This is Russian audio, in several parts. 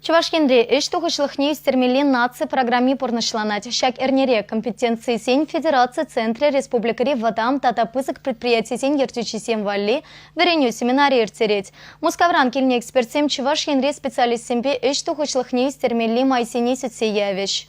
Чувашкенре эш тугышлыхне истермели нации программе порнышланать. Шак эрнере компетенции сень Федерации Центре Республикари вадам татапызык предприятий сень ертючисем валли вереню семинарий ертереть. Мускавран кельне экспертсем Чувашкенре специалист семпе эш тугышлыхне истермели майсене сетсеявиш.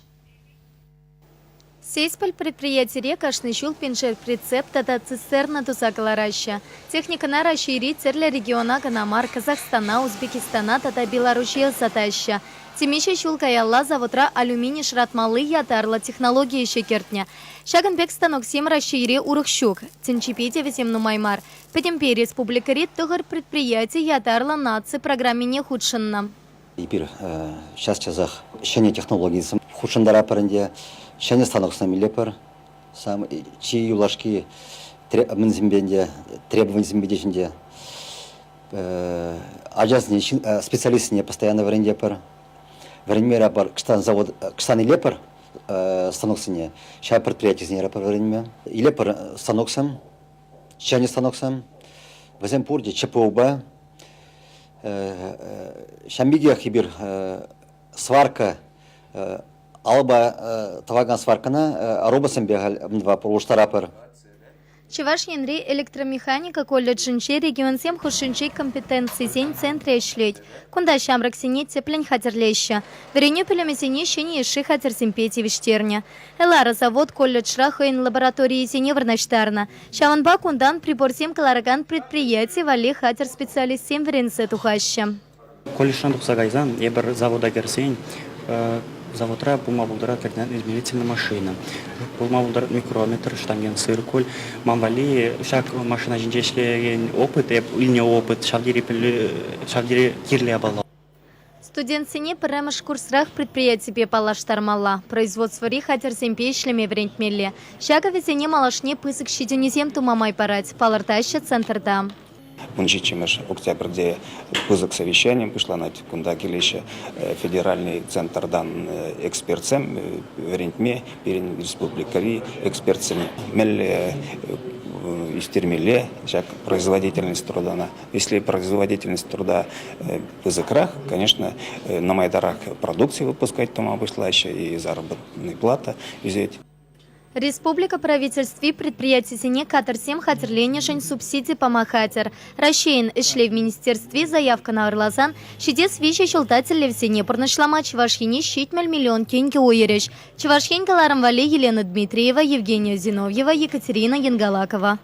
Сейспаль предприятие кашный щул пиншер прицеп тата цистерна тусакалараща. Техника на расширить церля региона Ганамар, Казахстана, Узбекистана, тата Белоруссия сатаща. Тимище щул каялла заводра алюминий шратмалы ятарла технологии шекертня. Шаганбек станок сем расшири урыхщук. Тинчипите весем нумаймар. Петемпе республикари тыгар предприятие ятарла нации программе не худшинна. Теперь сейчас часах щене технологии худшиндара паренде. Шәне станоксына милепер, сам чи юлашки требования зембедешінде, ажазне специалист не постоянно варенде пер, варенмера пер кштан завод кштан илепер станоксыне, ша предприятие зне пер варенме, илепер станоксам, шәне станоксам, возем пурде ЧПУБ, шамбиге хибир сварка Алба таваган сваркана робосом бегал два полуштарапер. Чувашкенре электромеханика колледжинче регион 7 хушинчей компетенции сень центре шлеть. Кунда шамрак сине теплень хатерлеща. Вереню пелемесене щени иши хатер симпети виштерня. Элара завод колледж рахоин лаборатории сине варнаштарна. Шаванба кундан прибор 7 калараган предприятий вали хатер специалист 7 веренце тухаща. Колледж сагайзан ебер завода герсень. Заводра бумабулдара измерительная машина. Бумабулдара микрометр, штанген циркуль. Мамвали шаг машина жинчешлеген опыт, или не опыт, шавдири кирли абала. Студент сене премаш курсрах предприятие палаштармала. Производство рихатер семпе шлеме врентмелле. Шага везене малашне пысык щитюнезем тумамай парать. Палартаща центр дам. Мунжичимеш октябрьде пызык совещанием пошла на кунда келеше федеральный центр дан экспертсем верентме перен республикари экспертсем мелле истермеле как производительность труда. Если производительность труда пызыкрах, конечно, на майдарах продукции выпускать тома вышла еще и заработная плата взять. Республика правительстве предприятий сене катар 7 хатерление жень субсидий помахатер. Ращейн эшле в министерстве заявка на Орлазан. Щидес вещи щелтатель в сене порношлама Чувашхине щитмель миллион теньки уереш. Чувашхин галарам вале Елена Дмитриева, Евгения Зиновьева, Екатерина Янгалакова.